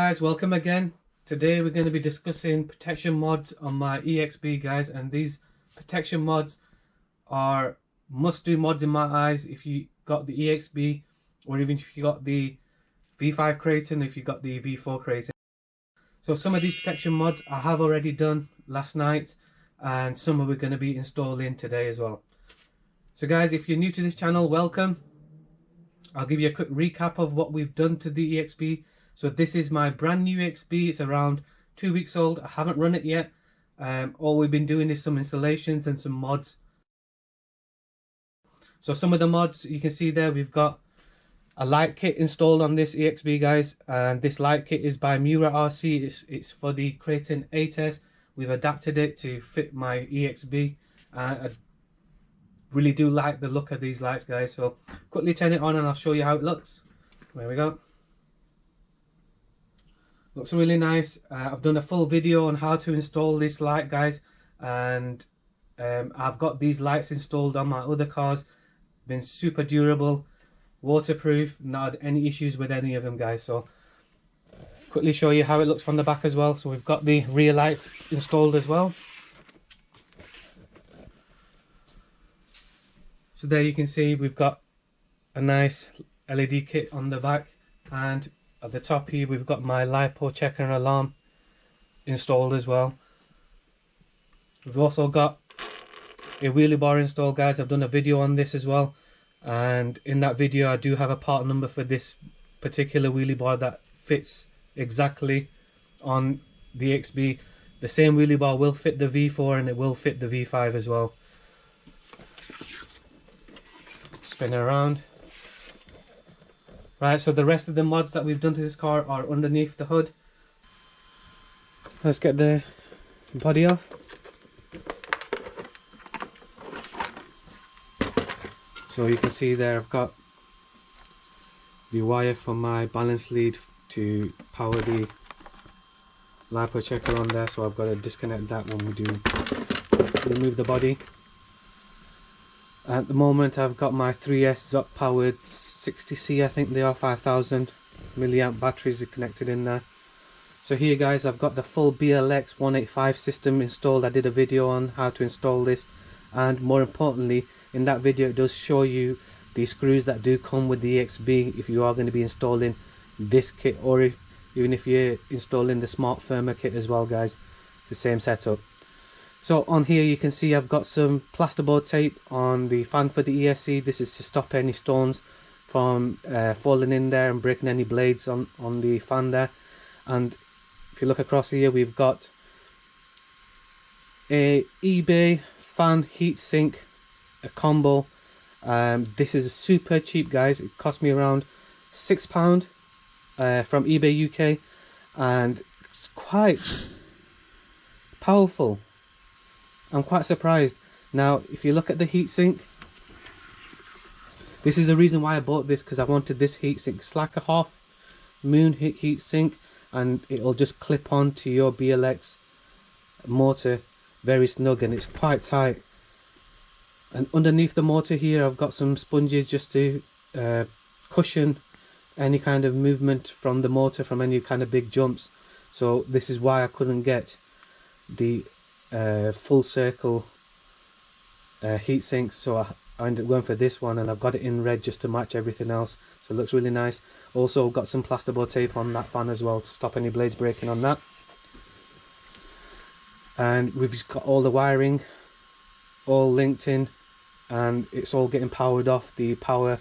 guys, welcome again. Today we're going to be discussing protection mods on my EXB, guys, and these protection mods are must-do mods in my eyes if you got the EXB, or even if you got the V5 Kraton, if you got the V4 Kraton. So some of these protection mods I have already done last night, and some we're going to be installing today as well. So guys, if you're new to this channel, welcome. I'll give you a quick recap of what we've done to the EXB. So this is my brand new EXB. It's around 2 weeks old. I haven't run it yet. All we've been doing is some installations and some mods. So some of the mods you can see there, we've got a light kit installed on this EXB, guys, and this light kit is by Murat RC. It's for the Kraton 8S. We've adapted it to fit my EXB. I really do like the look of these lights, guys, so quickly turn it on and I'll show you how it looks. There we go. Looks really nice. I've done a full video on how to install this light, guys, and I've got these lights installed on my other cars. Been super durable, waterproof, not had any issues with any of them, guys. So quickly show you how it looks from the back as well. So we've got the rear lights installed as well. So there you can see we've got a nice LED kit on the back, and at the top here we've got my LiPo checker and alarm installed as well. We've also got a wheelie bar installed, guys. I've done a video on this as well, and in that video I do have a part number for this particular wheelie bar that fits exactly on the EXB. The same wheelie bar will fit the V4 and it will fit the V5 as well. Spin it around. Right, so the rest of the mods that we've done to this car are underneath the hood. Let's get the body off. So you can see there I've got the wire for my balance lead to power the LiPo checker on there, so I've got to disconnect that when we do remove the body. At the moment I've got my 3S ZOC powered 60C, I think they are, 5000 milliamp batteries are connected in there. So here, guys, I've got the full BLX 185 system installed. I did a video on how to install this, and more importantly in that video it does show you the screws that do come with the EXB if you are going to be installing this kit, or even if you're installing the smart firmware kit as well, guys. It's the same setup. So on here you can see I've got some plasterboard tape on the fan for the ESC. This is to stop any stones from falling in there and breaking any blades on the fan there. And if you look across here, we've got a eBay fan heatsink, a combo. This is super cheap, guys. It cost me around £6 from eBay UK, and it's quite powerful. I'm quite surprised. Now if you look at the heatsink, this is the reason why I bought this, because I wanted this heatsink. It's like a half moon heatsink, and it'll just clip on to your BLX motor very snug, and it's quite tight. And underneath the motor here I've got some sponges just to cushion any kind of movement from the motor, from any kind of big jumps. So this is why I couldn't get the full circle heatsink, so I ended up going for this one, and I've got it in red just to match everything else, so it looks really nice. Also got some plasterboard tape on that fan as well to stop any blades breaking on that. And we've just got all the wiring all linked in, and it's all getting powered off the power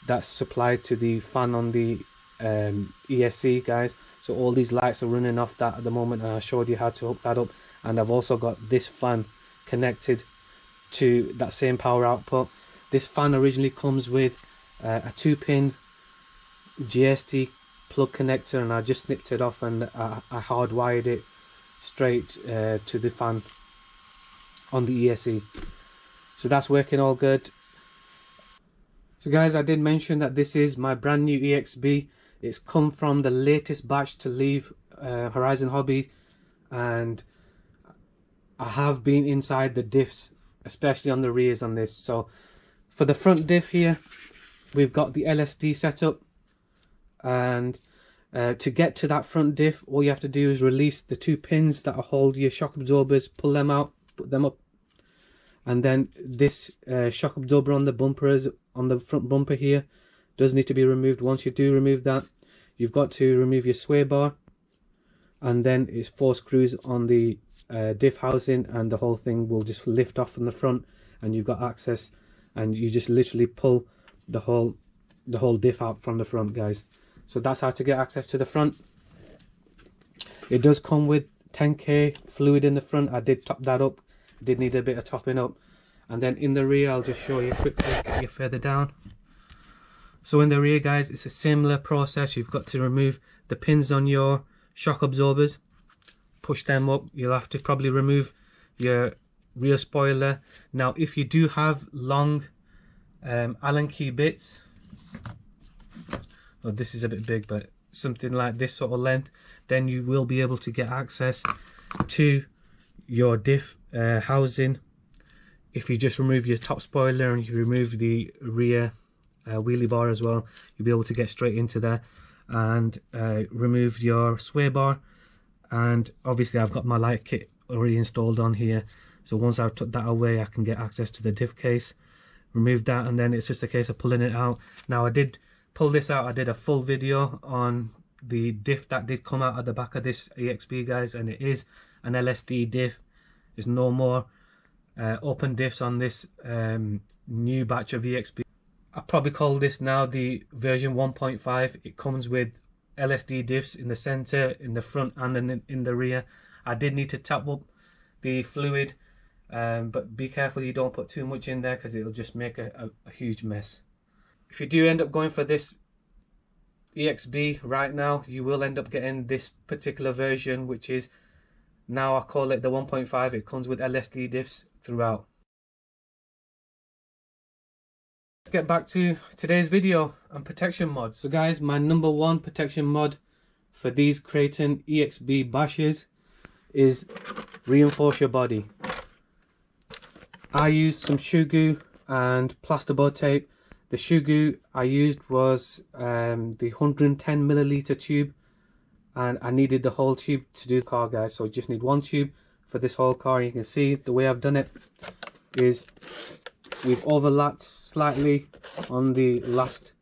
that's supplied to the fan on the ESC, guys. So all these lights are running off that at the moment, and I showed you how to hook that up. And I've also got this fan connected to that same power output. This fan originally comes with a 2-pin GST plug connector, and I just snipped it off and I hardwired it straight to the fan on the ESC. So that's working all good. So guys, I did mention that this is my brand new EXB. It's come from the latest batch to leave Horizon Hobby, and I have been inside the diffs, especially on the rears on this. So for the front diff here, we've got the LSD setup, and To get to that front diff, all you have to do is release the 2 pins that hold your shock absorbers, pull them out, put them up, and then this shock absorber on the bumpers, on the front bumper here, does need to be removed. Once you do remove that, you've got to remove your sway bar, and then it's 4 screws on the diff housing, and the whole thing will just lift off from the front, and you've got access, and you just literally pull the whole diff out from the front, guys. So that's how to get access to the front. It does come with 10k fluid in the front. I did top that up, did need a bit of topping up. And then in the rear, I'll just show you quickly, get you further down. So in the rear, guys, it's a similar process. You've got to remove the pins on your shock absorbers, push them up. You'll have to probably remove your rear spoiler. Now if you do have long Allen key bits, well, this is a bit big, but something like this sort of length, then you will be able to get access to your diff housing. If you just remove your top spoiler and you remove the rear wheelie bar as well, you'll be able to get straight into there, and remove your sway bar. And obviously I've got my light kit already installed on here, so once I've took that away, I can get access to the diff case, remove that, and then it's just a case of pulling it out. Now I did pull this out, I did a full video on the diff that did come out at the back of this EXB, guys, and it is an LSD diff. There's no more open diffs on this new batch of EXB. I probably call this now the version 1.5. It comes with LSD diffs in the center, in the front, and in the rear. I did need to tap up the fluid, but be careful you don't put too much in there, because it'll just make a huge mess. If you do end up going for this EXB right now, you will end up getting this particular version, which is, now I call it the 1.5. It comes with LSD diffs throughout. Let's get back to today's video and protection mods. So guys, my number 1 protection mod for these Kraton EXB bashes is reinforce your body. I used some Shoe Goo and plasterboard tape. The Shoe Goo I used was the 110ml tube, and I needed the whole tube to do the car, guys, so I just need 1 tube for this whole car. You can see the way I've done it is we've overlapped slightly on the last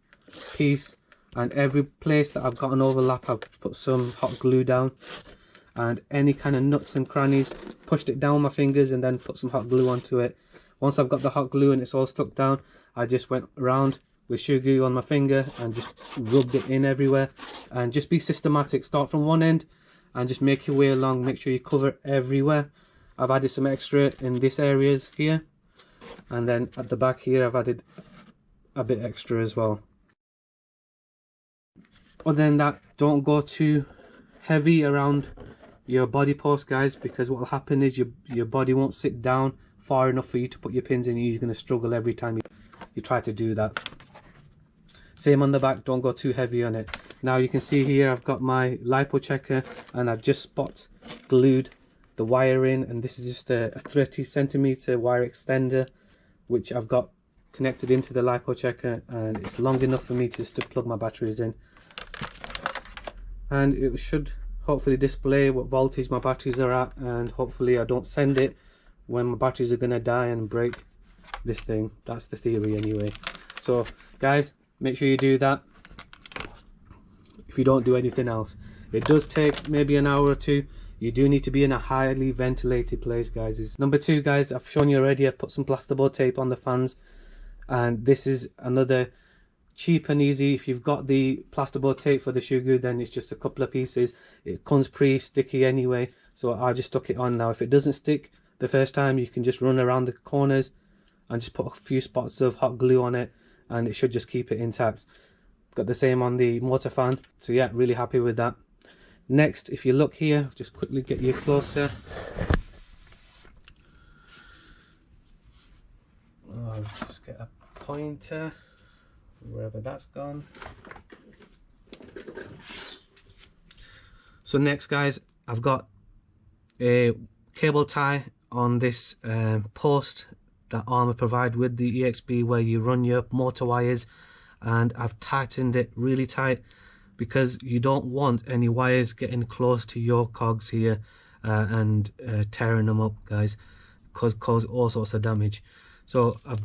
piece, and every place that I've got an overlap, I've put some hot glue down, and any kind of nuts and crannies, pushed it down with my fingers and then put some hot glue onto it. Once I've got the hot glue and it's all stuck down, I just went around with Shoe Goo on my finger and just rubbed it in everywhere. And just be systematic, start from one end and just make your way along, make sure you cover everywhere. I've added some extra in this areas here, and then at the back here I've added a bit extra as well. Other than that, don't go too heavy around your body post, guys, because what will happen is your body won't sit down far enough for you to put your pins in. You're going to struggle every time you try to do that. Same on the back, don't go too heavy on it. Now you can see here I've got my lipo checker, and I've just spot glued the wire in, and this is just a 30cm wire extender which I've got connected into the lipo checker, and it's long enough for me just to plug my batteries in, and it should hopefully display what voltage my batteries are at, and hopefully I don't send it when my batteries are gonna die and break this thing. That's the theory anyway. So guys, make sure you do that if you don't do anything else. It does take maybe an hour or two. You do need to be in a highly ventilated place, guys. Number 2, guys, I've shown you already. I've put some plasterboard tape on the fans, and this is another cheap and easy. If you've got the plasterboard tape for the Shoe Goo, then it's just a couple of pieces. It comes pre-sticky anyway, so I just stuck it on. Now if it doesn't stick the first time, you can just run around the corners and just put a few spots of hot glue on it, and it should just keep it intact. Got the same on the motor fan, so yeah, really happy with that. Next, if you look here, just quickly get you closer. Oh, just get a pointer wherever that's gone. So next, guys, I've got a cable tie on this post that Arrma provide with the EXB, where you run your motor wires, and I've tightened it really tight because you don't want any wires getting close to your cogs here and tearing them up, guys, cause all sorts of damage. So I've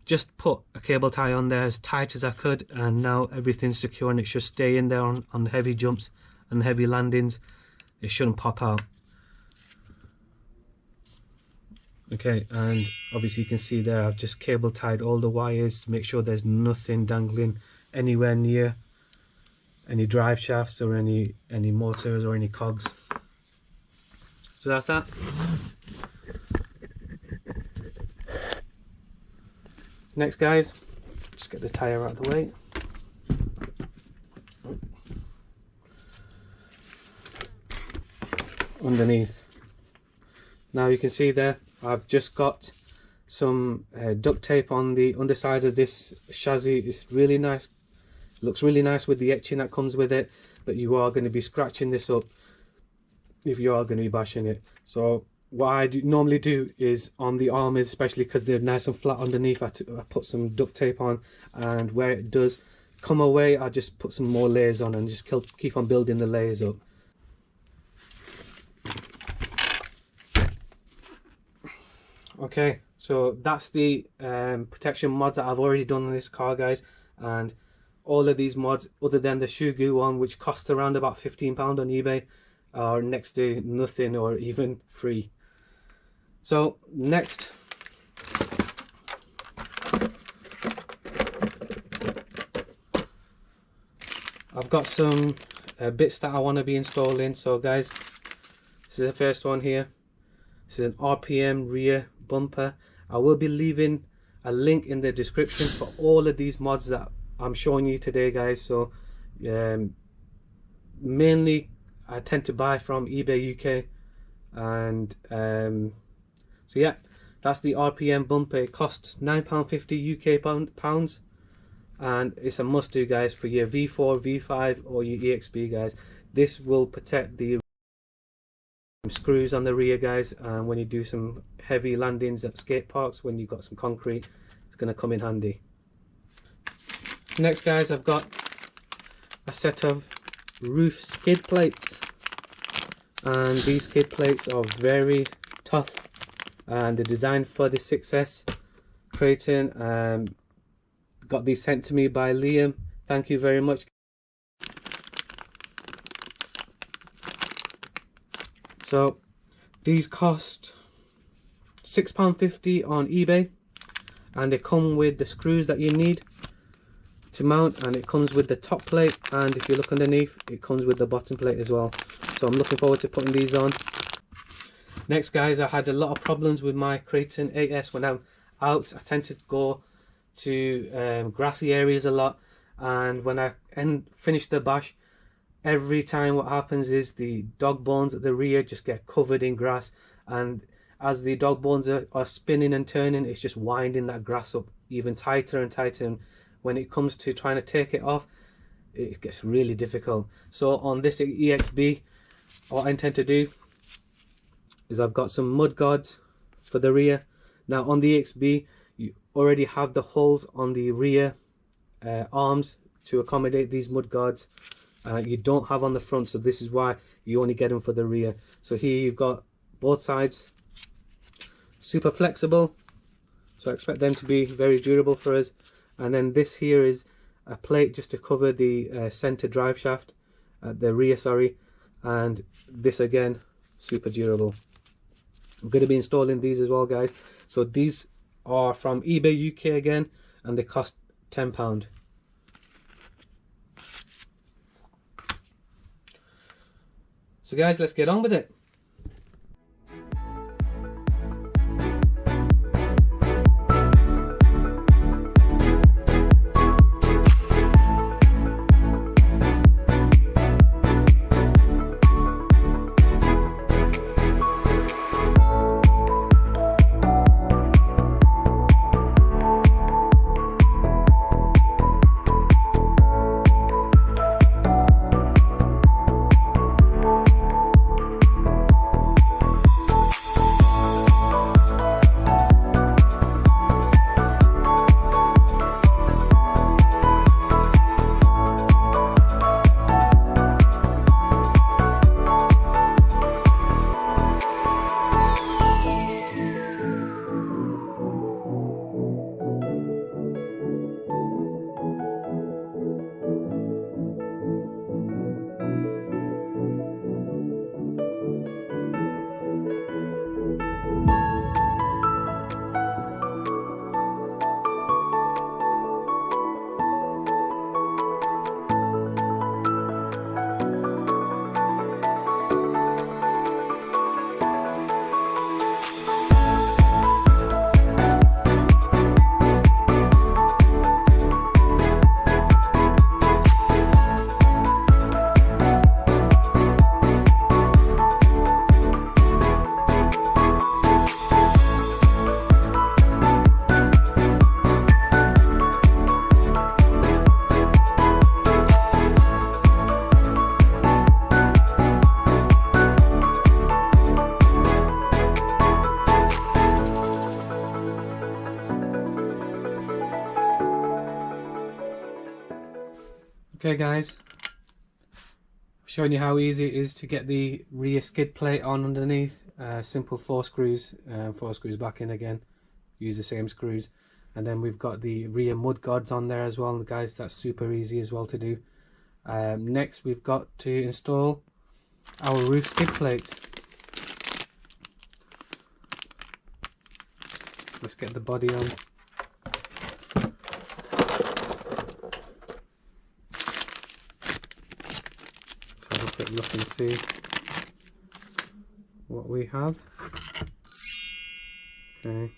just put a cable tie on there as tight as I could, and now everything's secure and it should stay in there on heavy jumps and heavy landings. It shouldn't pop out. Okay, and obviously you can see there I've just cable tied all the wires to make sure there's nothing dangling anywhere near any drive shafts or any motors or any cogs. So that's that. Next, guys, just get the tyre out of the way. Underneath. Now you can see there I've just got some duct tape on the underside of this chassis. It's really nice, looks really nice with the etching that comes with it, but you are going to be scratching this up if you are going to be bashing it. So what I normally do is on the armors, especially because they're nice and flat underneath, I put some duct tape on, and where it does come away I just put some more layers on and just keep on building the layers up. Okay, so that's the protection mods that I've already done on this car, guys, and all of these mods, other than the Shoe Goo one, which costs around about £15 on eBay, are next to nothing or even free. So next, I've got some bits that I want to be installing. So guys, this is the first one here. This is an RPM rear bumper. I will be leaving a link in the description for all of these mods that I'm showing you today, guys. So mainly I tend to buy from eBay UK, and so yeah, that's the RPM bumper. It costs £9.50 UK pounds, and it's a must do, guys, for your V4, V5 or your EXB, guys. This will protect the screws on the rear, guys, and when you do some heavy landings at skate parks, when you've got some concrete, it's going to come in handy. Next, guys, I've got a set of roof skid plates, and these skid plates are very tough and they're designed for the 6S. Kraton got these sent to me by Liam. Thank you very much. So these cost £6.50 on eBay, and they come with the screws that you need to mount, and it comes with the top plate, and if you look underneath it comes with the bottom plate as well. So I'm looking forward to putting these on. Next, guys, I had a lot of problems with my Kraton 8S when I'm out. I tend to go to grassy areas a lot, and when I finish the bash, every time what happens is the dog bones at the rear just get covered in grass, and as the dog bones are spinning and turning, it's just winding that grass up even tighter and tighter, and when it comes to trying to take it off, it gets really difficult. So on this EXB, what I intend to do is I've got some mud guards for the rear. Now on the EXB, you already have the holes on the rear arms to accommodate these mud guards. You don't have on the front, so this is why you only get them for the rear. So here you've got both sides, super flexible, so I expect them to be very durable for us. And then this here is a plate just to cover the center drive shaft at the rear, sorry, and this again, super durable. I'm going to be installing these as well, guys. So these are from eBay UK again, and they cost £10. So guys, let's get on with it. Okay guys, showing you how easy it is to get the rear skid plate on underneath. Simple 4 screws, 4 screws back in again, use the same screws, and then we've got the rear mud guards on there as well guys. That's super easy as well to do. Next we've got to install our roof skid plates. Let's get the body on. Have a quick look and see what we have. Okay,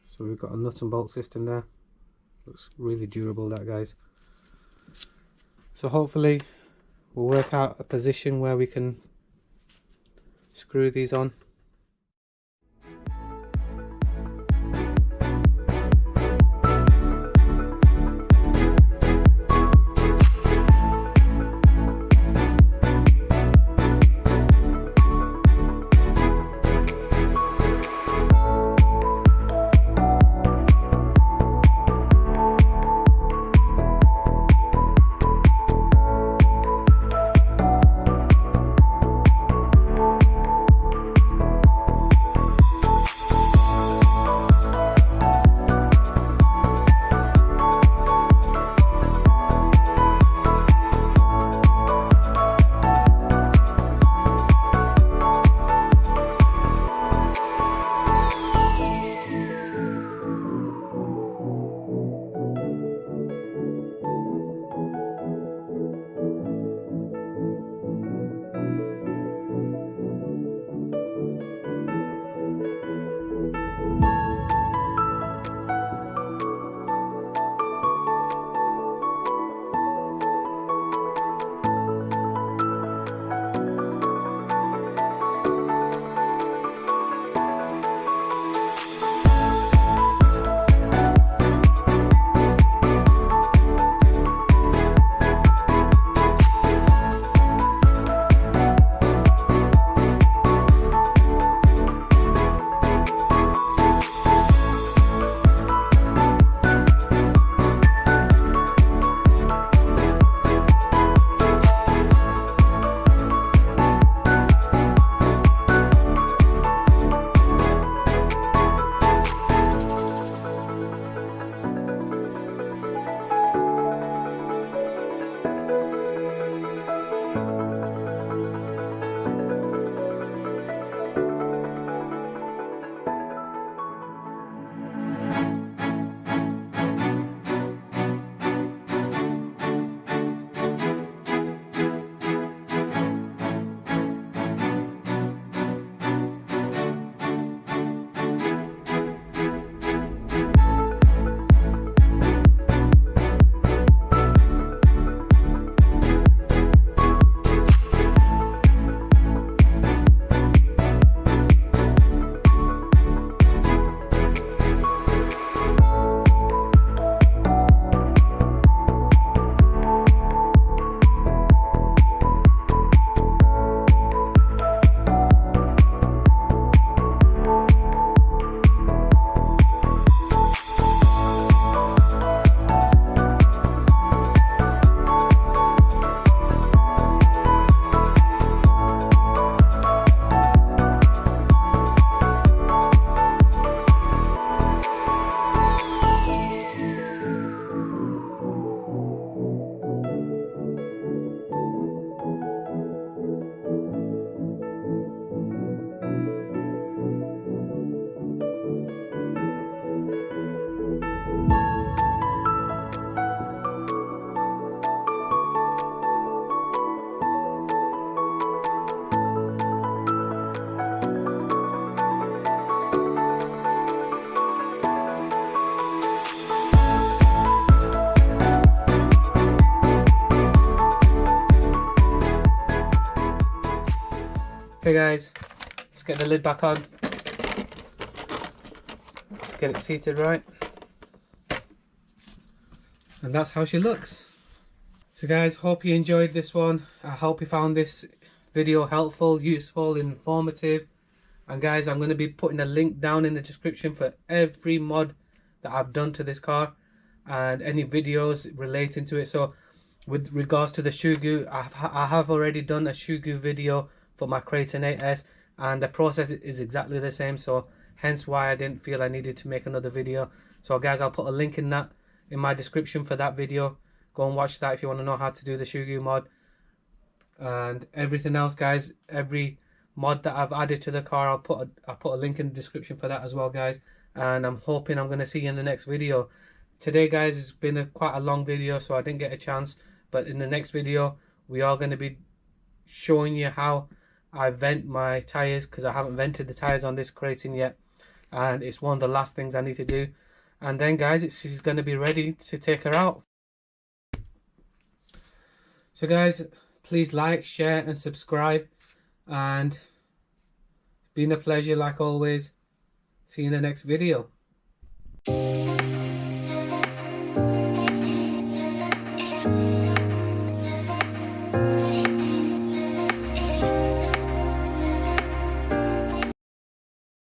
so we've got a nut and bolt system there. Looks really durable, that guys. So hopefully we'll work out a position where we can screw these on. Okay guys, let's get the lid back on. Let's get it seated right. And that's how she looks. So guys, hope you enjoyed this one. I hope you found this video helpful, useful, informative. And guys, I'm going to be putting a link down in the description for every mod that I've done to this car and any videos relating to it. So with regards to the Shoe Goo, I have already done a Shoe Goo video for my Kraton 8S, and the process is exactly the same, so hence why I didn't feel I needed to make another video. So guys, I'll put a link in my description for that video. Go and watch that if you want to know how to do the Shoe Goo mod. And everything else, guys, every mod that I've added to the car, I'll put a link in the description for that as well, guys. And I'm hoping I'm going to see you in the next video. Today, guys, it's been quite a long video, so I didn't get a chance. But in the next video, we are going to be showing you how I vent my tyres, because I haven't vented the tyres on this Kraton yet, and it's one of the last things I need to do. And then, guys, she's going to be ready to take her out. So guys, please like, share and subscribe, and it's been a pleasure like always. See you in the next video.